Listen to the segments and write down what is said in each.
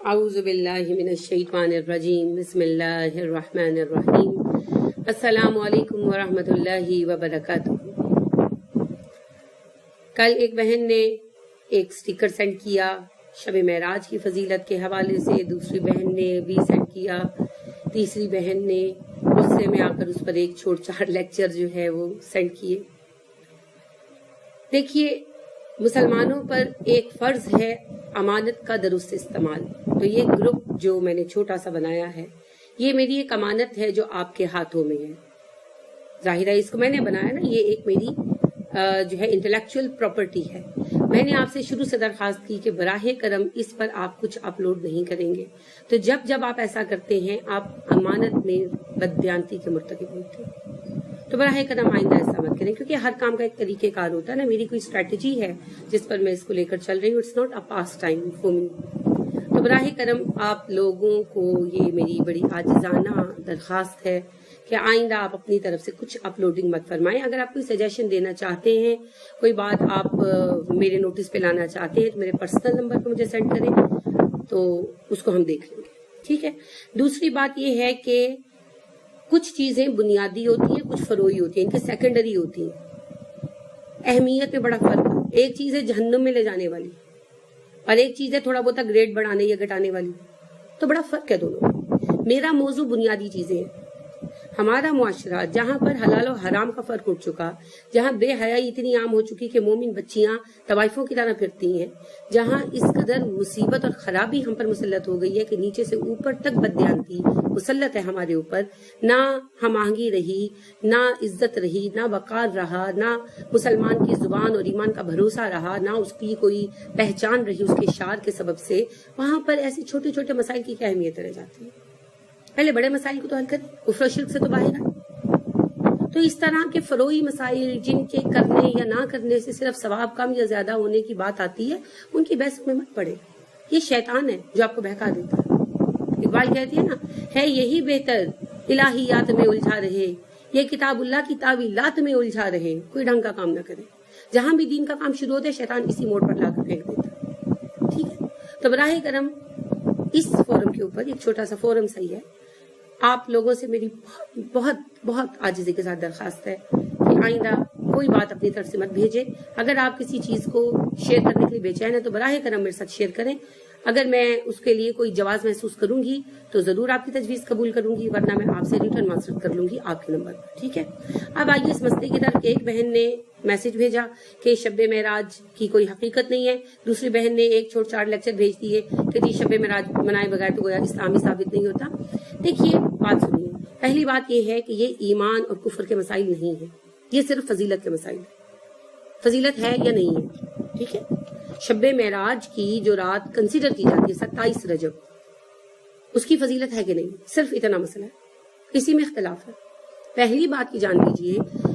اعوذ باللہ من الشیطان الرجیم بسم اللہ الرحمن الرحیم السلام علیکم ورحمۃ اللہ وبرکاتہ۔ کل ایک بہن نے ایک سٹیکر سینڈ کیا شب معراج کی فضیلت کے حوالے سے، دوسری بہن نے بھی سینڈ کیا، تیسری بہن نے غصے میں آ کر اس پر ایک چھوٹ چھاٹ لیکچر جو ہے وہ سینڈ کیے۔ دیکھیے، مسلمانوں پر ایک فرض ہے امانت کا درست استعمال۔ تو یہ گروپ جو میں نے چھوٹا سا بنایا ہے، یہ میری ایک امانت ہے جو آپ کے ہاتھوں میں ہے۔ ظاہر ہے اس کو میں نے بنایا نا، یہ ایک میری جو ہے انٹلیکچوئل پراپرٹی ہے۔ میں نے آپ سے شروع سے درخواست کی کہ براہ کرم اس پر آپ کچھ اپلوڈ نہیں کریں گے۔ تو جب آپ ایسا کرتے ہیں، آپ امانت میں بددیانتی کے مرتکب ہوتے ہیں۔ تو براہ کرم آئندہ ایسا مت کریں، کیونکہ ہر کام کا ایک طریقہ کار ہوتا ہے نا۔ میری کوئی اسٹریٹجی ہے جس پر میں اس کو لے کر چل رہی ہوں، it's not a pastime for me. تو براہ کرم آپ لوگوں کو یہ میری بڑی عاجزانہ درخواست ہے کہ آئندہ آپ اپنی طرف سے کچھ اپلوڈنگ مت فرمائیں۔ اگر آپ کوئی سجیشن دینا چاہتے ہیں، کوئی بات آپ میرے نوٹس پہ لانا چاہتے ہیں، تو میرے پرسنل نمبر پہ مجھے سینڈ کریں، تو اس کو ہم دیکھ لیں گے، ٹھیک ہے۔ دوسری بات یہ ہے کہ کچھ چیزیں بنیادی ہوتی ہیں، کچھ فروعی ہوتی ہیں، ان کے سیکنڈری ہوتی ہیں۔ اہمیت میں بڑا فرق ہے۔ ایک چیز ہے جہنم میں لے جانے والی، اور ایک چیز ہے تھوڑا بہت گریڈ بڑھانے یا گھٹانے والی۔ تو بڑا فرق ہے دونوں۔ میرا موضوع بنیادی چیزیں ہیں۔ ہمارا معاشرہ جہاں پر حلال و حرام کا فرق اٹھ چکا، جہاں بے حیائی اتنی عام ہو چکی کہ مومن بچیاں طوائفوں کی طرح پھرتی ہیں، جہاں اس قدر مصیبت اور خرابی ہم پر مسلط ہو گئی ہے کہ نیچے سے اوپر تک بددیانتی مسلط ہے ہمارے اوپر، نہ ہم آہنگی رہی، نہ عزت رہی، نہ وقار رہا، نہ مسلمان کی زبان اور ایمان کا بھروسہ رہا، نہ اس کی کوئی پہچان رہی اس کے شعار کے سبب سے، وہاں پر ایسے چھوٹے چھوٹے مسائل کی کیا اہمیت رہ جاتی ہے؟ پہلے بڑے مسائل کو تو حل کریں، کفر و شرک سے تو باہر آئے۔ تو اس طرح کے فروعی مسائل جن کے کرنے یا نہ کرنے سے صرف ثواب کم یا زیادہ ہونے کی بات آتی ہے، ان کی بحث میں مت پڑے۔ یہ شیطان ہے جو آپ کو بہکا دیتا ہے۔ اقبال کہتی ہے نا، ہے یہی بہتر الہیات میں الجھا رہے، یہ کتاب اللہ کی تعویلات میں الجھا رہے، کوئی ڈھنگ کا کام نہ کرے۔ جہاں بھی دین کا کام شروع ہوتا ہے، شیطان اسی موڑ پر لا کر پھینک دیتا ہے، ٹھیک ہے۔ تو براہ کرم اس فورم کے اوپر، ایک چھوٹا سا فورم صحیح ہے، آپ لوگوں سے میری بہت عاجزی کے ساتھ درخواست ہے کہ آئندہ کوئی بات اپنی طرف سے مت بھیجیں۔ اگر آپ کسی چیز کو شیئر کرنے کے لیے بے چین ہیں تو براہ کرم میرے ساتھ شیئر کریں۔ اگر میں اس کے لیے کوئی جواز محسوس کروں گی تو ضرور آپ کی تجویز قبول کروں گی، ورنہ میں آپ سے ریٹرن مانسٹر کر لوں گی آپ کے نمبر پر، ٹھیک ہے۔ اب آئیے اس مسئلے کی طرف۔ ایک بہن نے میسج بھیجا کہ شب معراج کی کوئی حقیقت نہیں ہے، دوسری بہن نے ایک چھوٹ چھاٹ لیکچر بھیج دیے کہ جی شب معراج منائے بغیر تو گویا اسلامی ثابت نہیں ہوتا۔ دیکھیے، بات سنیے۔ پہلی بات یہ ہے کہ یہ ایمان اور کفر کے مسائل نہیں ہیں، یہ صرف فضیلت کے مسائل ہیں۔ فضیلت ہے یا نہیں ہے، ٹھیک ہے۔ شب معراج کی جو رات کنسیڈر کی جاتی ہے 27 رجب، اس کی فضیلت ہے کہ نہیں، صرف اتنا مسئلہ ہے، اسی میں اختلاف ہے۔ پہلی بات کی جان لیجئے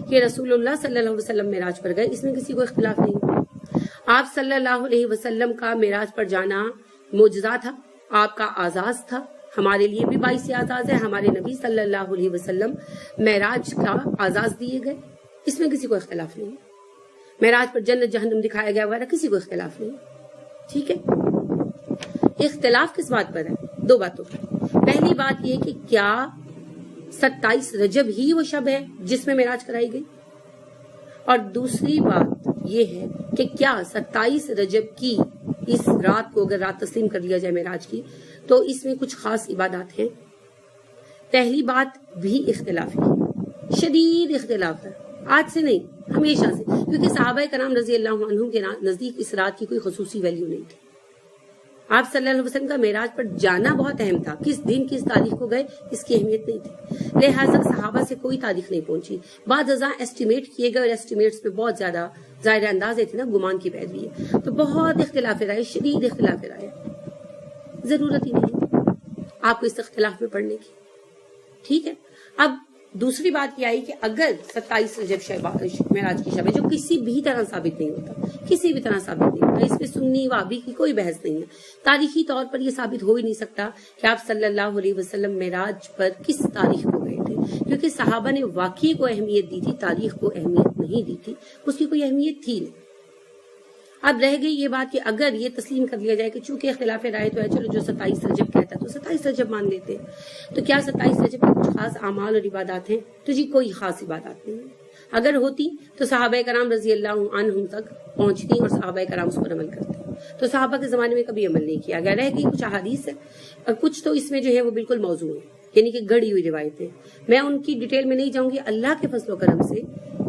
کہ رسول اللہ صلی اللہ علیہ وسلم معراج پر گئے، اس میں کسی کو اختلاف نہیں۔ آپ صلی اللہ علیہ وسلم کا معراج پر جانا معجزہ تھا، آپ کا اعزاز تھا، ہمارے لیے بھی باعث اعزاز ہے۔ ہمارے نبی صلی اللہ علیہ وسلم معراج کا اعزاز دیے گئے، اس میں کسی کو اختلاف نہیں۔ معراج پر جنت جہنم دکھایا گیا وغیرہ، کسی کو اختلاف نہیں، ٹھیک ہے۔ اختلاف کس بات پر ہے؟ دو باتوں پر۔ پہلی بات یہ کہ کیا 27 رجب ہی وہ شب ہے جس میں معراج کرائی گئی، اور دوسری بات یہ ہے کہ کیا 27 رجب کی اس رات کو اگر رات تسلیم کر لیا جائے معراج کی، تو اس میں کچھ خاص عبادات ہیں۔ پہلی بات بھی اختلاف ہے، شدید اختلاف ہے، آج سے نہیں ہمیشہ سے، کیونکہ صحابہ کرام رضی اللہ عنہم کے نزدیک اس رات کی کوئی خصوصی ویلیو نہیں تھی۔ آپ صلی اللہ علیہ وسلم کا معراج پر جانا بہت اہم تھا، کس دن کس تاریخ کو گئے اس کی اہمیت نہیں تھی، لہٰذا صحابہ سے کوئی تاریخ نہیں پہنچی۔ بعض ازاں ایسٹیمیٹ کیے گئے، اور ایسٹیمیٹس میں بہت زیادہ ظاہر اندازے تھے نا، گمان کی پیروی ہے، تو بہت اختلاف رائے، شدید اختلاف رائے، ضرورت ہی نہیں آپ کو اس اختلاف میں پڑھنے کی، ٹھیک ہے۔ اب دوسری بات یہ آئی کہ اگر 27 رجب معراج کی شب ہے، جو کسی بھی طرح ثابت نہیں ہوتا، کسی بھی طرح ثابت نہیں ہوتا، اس میں سنی وابی کی کوئی بحث نہیں ہے، تاریخی طور پر یہ ثابت ہو ہی نہیں سکتا کہ آپ صلی اللہ علیہ وسلم معراج پر کس تاریخ کو گئے تھے، کیونکہ صحابہ نے واقعے کو اہمیت دی تھی، تاریخ کو اہمیت نہیں دی تھی، اس کی کوئی اہمیت تھی نہیں۔ اب رہ گئی یہ بات کہ اگر یہ تسلیم کر لیا جائے کہ چونکہ اختلاف رائے تو ہے، چلو جو 27 رجب کہتا ہے تو 27 رجب مان لیتے ہیں، تو کیا 27 رجب میں کچھ خاص اعمال اور عبادات ہیں؟ تو جی کوئی خاص عبادات نہیں ہے۔ اگر ہوتی تو صحابہ کرام رضی اللہ عنہم تک پہنچتی اور صحابہ کرام اس پر عمل کرتے، تو صحابہ کے زمانے میں کبھی عمل نہیں کیا گیا۔ رہ گئی کچھ احادیث ہے اور کچھ تو اس میں جو ہے وہ بالکل موضوع ہے، یعنی کہ گڑی ہوئی روایتیں۔ میں ان کی ڈیٹیل میں نہیں جاؤں گی، اللہ کے فضل و کرم سے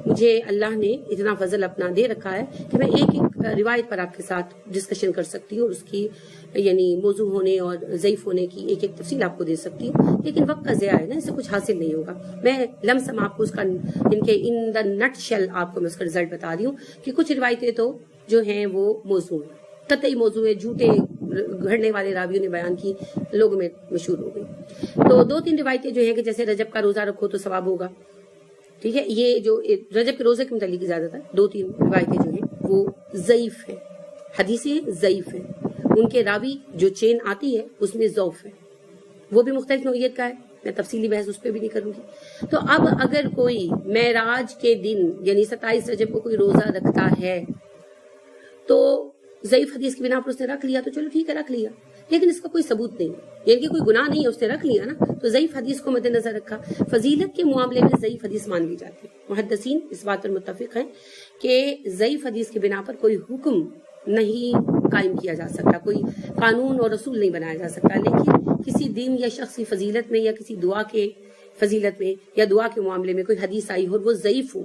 مجھے اللہ نے اتنا فضل اپنا دے رکھا ہے کہ میں ایک ایک روایت پر آپ کے ساتھ ڈسکشن کر سکتی ہوں اور اس کی یعنی موضوع ہونے اور ضعیف ہونے کی ایک ایک تفصیل آپ کو دے سکتی ہوں، لیکن وقت کا ضیاع ہے نا، اس سے کچھ حاصل نہیں ہوگا۔ میں لمسم آپ کو اس کا ان دا نٹ شیل آپ کو میں اس کا رزلٹ بتا رہی ہوں کہ کچھ روایتیں تو جو ہیں وہ موضوع ہیں، قطعی موضوع ہے، جھوٹے گھڑنے والے راویوں نے بیان کی، لوگوں میں مشہور ہو گئی۔ تو 2-3 روایتیں جو ہیں کہ جیسے رجب کا روزہ رکھو تو ثواب ہوگا، ٹھیک ہے، یہ جو رجب کے روزے کے متعلق اجازت ہے۔ 2-3 روایتیں جو ہیں وہ ضعیف ہیں، حدیثیں ضعیف ہیں، ان کے راوی جو چین آتی ہے اس میں ضعف ہے، وہ بھی مختلف نوعیت کا ہے، میں تفصیلی بحث اس پہ بھی نہیں کروں گی۔ تو اب اگر کوئی معراج کے دن یعنی 27 رجب کو کوئی روزہ رکھتا ہے تو ضعیف حدیث کی بنا پر اس نے رکھ لیا تو چلو ٹھیک ہے، رکھ لیا، لیکن اس کا کوئی ثبوت نہیں، یعنی کہ کوئی گناہ نہیں ہے، اس نے رکھ لیا نا، تو ضعیف حدیث کو مد نظر رکھا۔ فضیلت کے معاملے میں ضعیف حدیث مان لی جاتی ہے، محدثین اس بات پر متفق ہیں کہ ضعیف حدیث کی بنا پر کوئی حکم نہیں قائم کیا جا سکتا، کوئی قانون اور رسول نہیں بنایا جا سکتا، لیکن کسی دین یا شخصی فضیلت میں یا کسی دعا کے فضیلت میں یا دعا کے معاملے میں کوئی حدیث آئی ہو وہ ضعیف ہو،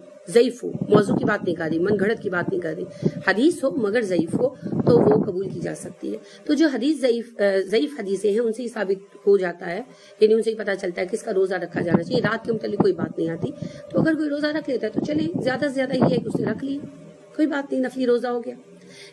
موضوع کی بات نہیں کر رہی، من گھڑت کی بات نہیں کر رہی، حدیث ہو مگر ضعیف ہو تو وہ قبول کی جا سکتی ہے۔ تو جو حدیث ضعیف حدیثیں ہیں ان سے ہی ثابت ہو جاتا ہے، یعنی ان سے ہی پتہ چلتا ہے کہ اس کا روزہ رکھا جانا چاہیے، رات کے متعلق کوئی بات نہیں آتی۔ تو اگر کوئی روزہ رکھ لیتا ہے تو چلے، زیادہ سے زیادہ یہ ہے کہ اس نے رکھ لیا، کوئی بات نہیں، نفلی روزہ ہو گیا۔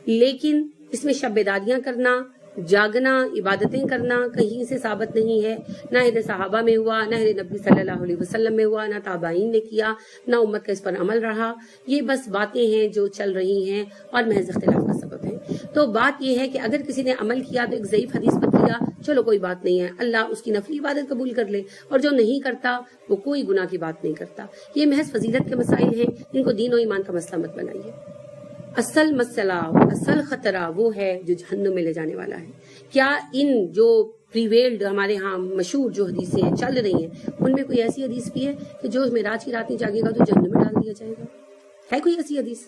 لیکن اس میں شب بیداریاں کرنا، جاگنا، عبادتیں کرنا کہیں سے ثابت نہیں ہے، نہ صحابہ میں ہوا، نہ نبی صلی اللہ علیہ وسلم میں ہوا، نہ تابعین نے کیا، نہ امت کا اس پر عمل رہا۔ یہ بس باتیں ہیں جو چل رہی ہیں اور محض اختلاف کا سبب ہے۔ تو بات یہ ہے کہ اگر کسی نے عمل کیا تو ایک ضعیف حدیث پر کیا، چلو کوئی بات نہیں ہے، اللہ اس کی نفلی عبادت قبول کر لے، اور جو نہیں کرتا وہ کوئی گناہ کی بات نہیں کرتا۔ یہ محض فضیلت کے مسائل ہیں، ان کو دین و ایمان کا مسئلہ مت بنائیے۔ اصل مسئلہ، اصل خطرہ وہ ہے جو جہنم میں لے جانے والا ہے۔ کیا ان جو پریویلڈ ہمارے ہاں مشہور جو حدیثیں ہیں چل رہی ہیں ان میں کوئی ایسی حدیث بھی ہے کہ جو معراج کی رات نہیں جاگے گا تو جہنم میں ڈال دیا جائے گا؟ ہے کوئی ایسی حدیث؟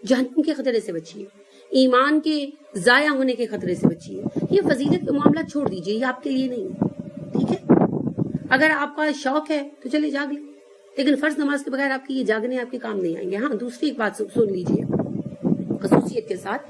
جہنم کے خطرے سے بچیے، ایمان کے ضائع ہونے کے خطرے سے بچیے۔ یہ فضیلت کے معاملہ چھوڑ دیجیے، یہ آپ کے لیے نہیں ہے، ٹھیک ہے؟ اگر آپ کا شوق ہے تو چلے جاگ لیں، لیکن فرض نماز کے بغیر آپ کی یہ جاگنے آپ کے کام نہیں آئیں گے۔ ہاں دوسری ایک بات سن لیجیے خصوصیت کے ساتھ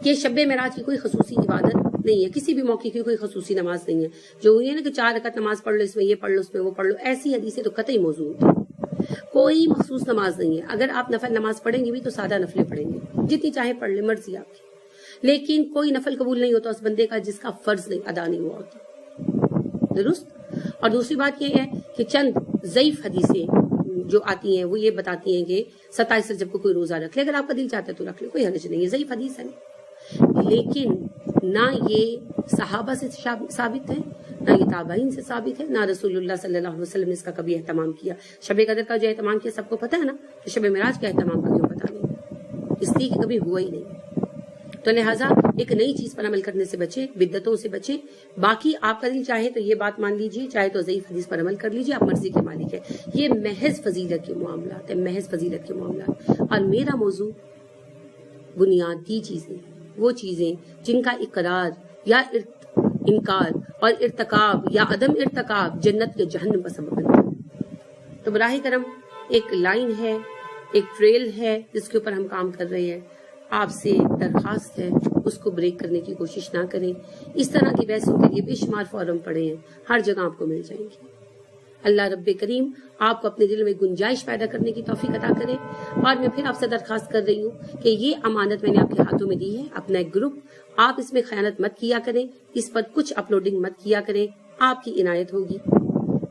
کہ شب معراج کی کوئی خصوصی عبادت نہیں ہے، کسی بھی موقع کی کوئی خصوصی نماز نہیں ہے۔ جو ہوئی ہے نا کہ 4 رکعت نماز پڑھ لو، اس میں یہ پڑھ لو، اس میں وہ پڑھ لو، ایسی حدیثیں تو قطعی موضوع ہوتی، کوئی مخصوص نماز نہیں ہے۔ اگر آپ نفل نماز پڑھیں گے بھی تو سادہ نفلیں پڑھیں گے، جتنی چاہے پڑھ لیں، مرضی آپ کی، لیکن کوئی نفل قبول نہیں ہوتا اس بندے کا جس کا فرض نہیں ادا نہیں ہوا ہوتا، درست۔ اور دوسری بات یہ ہے کہ چند ضعیف حدیثیں جو آتی ہیں وہ یہ بتاتی ہیں کہ 27 رجب کو کوئی روزہ رکھ لے، اگر آپ کا دل چاہتا ہے تو رکھ لے، کوئی حرج نہیں ہے، ضعیف حدیث ہے، لیکن نہ یہ صحابہ سے ثابت ہے، نہ یہ تابعین سے ثابت ہے، نہ رسول اللہ صلی اللہ علیہ وسلم نے اس کا کبھی اہتمام کیا۔ شب قدر کا جو اہتمام کیا سب کو پتہ ہے نا، تو شب معراج کا اہتمام کا کیوں پتہ نہیں؟ اس لیے کہ کبھی ہوا ہی نہیں۔ تو لہٰذا ایک نئی چیز پر عمل کرنے سے بچیں، بدعتوں سے بچیں۔ باقی آپ کا دل چاہے تو یہ بات مان لیجیے، چاہے تو ضعیف حدیث پر عمل کر لیجیے، آپ مرضی کے مالک ہے۔ یہ محض فضیلت کے معاملات ہیں، محض فضیلت کے معاملات۔ اور میرا موضوع بنیادی چیزیں، وہ چیزیں جن کا اقرار یا انکار اور ارتکاب یا عدم ارتکاب جنت یا جہنم کا سبب بنتا ہے۔ تو براہ کرم ایک لائن ہے، ایک ٹریل ہے جس کے اوپر ہم کام کر رہے ہیں، آپ سے درخواست ہے اس کو بریک کرنے کی کوشش نہ کریں۔ اس طرح کی بحثوں کے لیے بے شمار فورم پڑے ہیں، ہر جگہ آپ کو مل جائیں گے۔ اللہ رب کریم آپ کو اپنے دل میں گنجائش پیدا کرنے کی توفیق عطا کرے۔ اور میں پھر آپ سے درخواست کر رہی ہوں کہ یہ امانت میں نے آپ کے ہاتھوں میں دی ہے، اپنا ایک گروپ، آپ اس میں خیانت مت کیا کریں، اس پر کچھ اپلوڈنگ مت کیا کریں، آپ کی عنایت ہوگی۔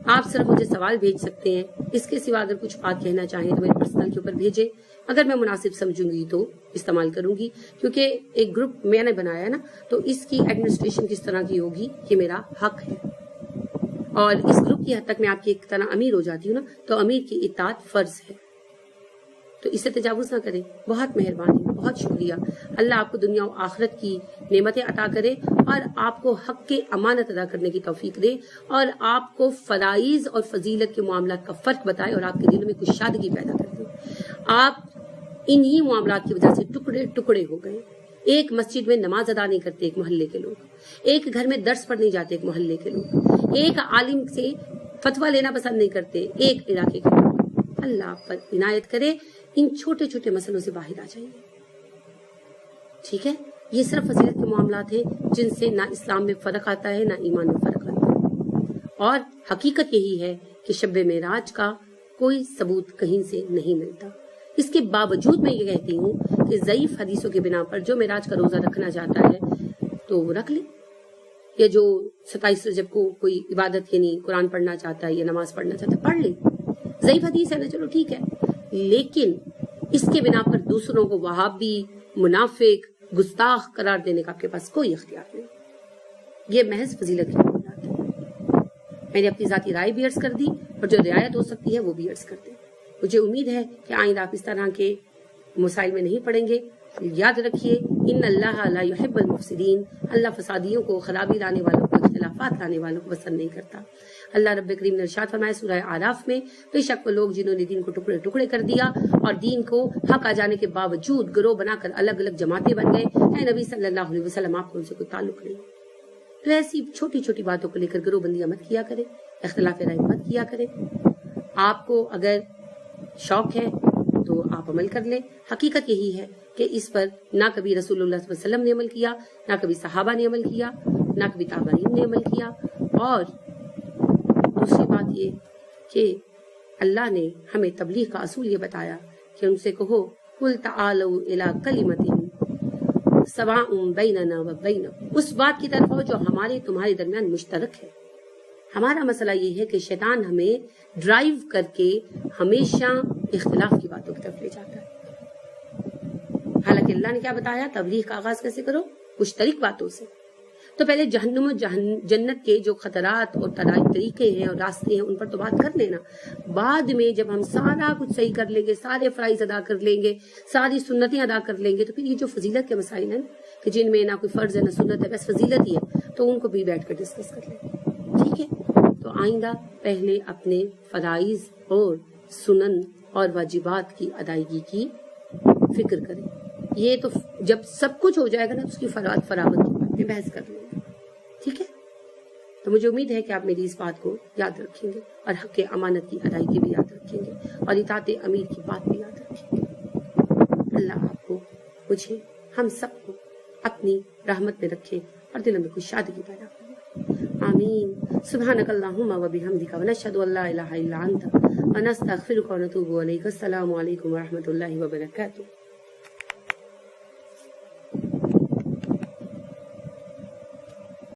آپ صرف مجھے سوال بھیج سکتے ہیں، اس کے سوا اگر کچھ بات کہنا چاہیں تو میرے پرسنل کے اوپر بھیجیں، اگر میں مناسب سمجھوں گی تو استعمال کروں گی، کیونکہ ایک گروپ میں نے بنایا ہے نا، تو اس کی ایڈمنسٹریشن کس طرح کی ہوگی یہ میرا حق ہے، اور اس گروپ کی حد تک میں آپ کی ایک طرح امیر ہو جاتی ہوں نا، تو امیر کی اطاعت فرض ہے۔ تو اس سے تجاوز نہ کریں. بہت مہربانی, بہت شکریہ. اللہ آپ کو دنیا و آخرت کی نعمتیں عطا کرے اور آپ کو حق کے امانت ادا کرنے کی توفیق دے اور آپ کو فرائض اور فضیلت کے معاملات کا فرق بتائے اور آپ کے دل میں کچھ شادگی پیدا کر دے. آپ انہی معاملات کی وجہ سے ٹکڑے ٹکڑے ہو گئے. ایک مسجد میں نماز ادا نہیں کرتے ایک محلے کے لوگ, ایک گھر میں درس پڑھنے جاتے ایک محلے کے لوگ, ایک عالم سے فتویٰ لینا پسند نہیں کرتے ایک علاقے کے لوگ. اللہ آپ پر عنایت کرے, ان چھوٹے چھوٹے مسئلوں سے باہر آ جائیے. ٹھیک ہے, یہ صرف فضیلت کے معاملات ہیں جن سے نہ اسلام میں فرق آتا ہے نہ ایمان میں فرق آتا ہے. اور حقیقت یہی ہے کہ شب معراج کا کوئی ثبوت کہیں سے نہیں ملتا. اس کے باوجود میں یہ کہتی ہوں کہ ضعیف حدیثوں کے بنا پر جو معراج کا روزہ رکھنا چاہتا ہے تو وہ رکھ لے, یا جو 27 رجب کو کوئی عبادت یعنی قرآن پڑھنا چاہتا ہے یا نماز پڑھنا چاہتا ہے پڑھ لے. ضعیف حدیث ہے نا, چلو ٹھیک ہے, لیکن اس کے بنا پر دوسروں کو وہابی, منافق, گستاخ قرار دینے کا آپ کے پاس کوئی اختیار نہیں. یہ محض فضیلت کی معاملات ہے. میں نے اپنی ذاتی رائے بھی عرض کر دی اور جو رعایت ہو سکتی ہے وہ بھی عرض کر دیں. مجھے امید ہے کہ آئندہ آپ اس طرح کے مسائل میں نہیں پڑیں گے. یاد رکھیے, ان اللہ لا یحب المفسدین, اللہ فسادیوں کو, خرابی لانے والوں کو, اختلافات لانے والوں کو پسند نہیں کرتا. اللہ رب کریم نے ارشاد فرمایا سورہ اعراف میں, بے شک وہ لوگ جنہوں نے دین کو ٹکڑے ٹکڑے کر دیا اور دین کو حق آ جانے کے باوجود گروہ بنا کر الگ الگ جماعتیں بن گئے. اے نبی صلی اللہ علیہ وسلم, آپ کو ان سے کوئی تعلق نہیں. تو ایسی چھوٹی چھوٹی باتوں کو لے کر گروہ بندیاں مت کیا کریں, اختلاف رائے مت کیا کریں. آپ کو اگر شوق ہے تو آپ عمل کر لیں. حقیقت یہی ہے کہ اس پر نہ کبھی رسول اللہ صلی اللہ علیہ وسلم نے عمل کیا, نہ کبھی صحابہ نے عمل کیا, نہ کبھی تابعین نے عمل کیا. اور دوسری بات یہ کہ اللہ نے ہمیں تبلیغ کا اصول یہ بتایا کہ ان سے کہو قل تعالوا الی کلمۃ سواء بیننا و بینکم, اس بات کی طرف ہو جو ہمارے تمہارے درمیان مشترک ہے. ہمارا مسئلہ یہ ہے کہ شیطان ہمیں ڈرائیو کر کے ہمیشہ اختلاف کی باتوں کی طرف لے جاتا ہے. حالانکہ اللہ نے کیا بتایا, تبلیغ کا آغاز کیسے کرو, مشترک باتوں سے. تو پہلے جہنم و جنت کے جو خطرات اور طریقے ہیں اور راستے ہیں ان پر تو بات کر لینا. بعد میں جب ہم سارا کچھ صحیح کر لیں گے, سارے فرائض ادا کر لیں گے, ساری سنتیں ادا کر لیں گے, تو پھر یہ جو فضیلت کے مسائل ہیں کہ جن میں نہ کوئی فرض ہے نہ سنت ہے, بس فضیلت ہی ہے, تو ان کو بھی بیٹھ کر ڈسکس کر لیں گے. ٹھیک ہے, تو آئندہ پہلے اپنے فرائض اور سنن اور واجبات کی ادائیگی کی فکر کریں. یہ تو جب سب کچھ ہو جائے گا نا, اس کی فراغت کی باتیں بحث کر لیں گے. ٹھیک ہے, تو مجھے امید ہے کہ آپ میری اس بات کو یاد رکھیں گے اور حق کے امانت کی ادائیگی بھی یاد رکھیں گے اور اطاعت امیر کی بات بھی یاد رکھیں گے. اللہ آپ کو, مجھے, ہم سب کو اپنی رحمت میں رکھے اور دلوں میں کچھ شادگی پیدا کرے. آمین. سبحانک اللہم و بحمدک و نشہد ان لا الہ الا انت و نستغفرک و نتوب الیک. السلام علیکم و رحمۃ اللہ وبرکاتہ.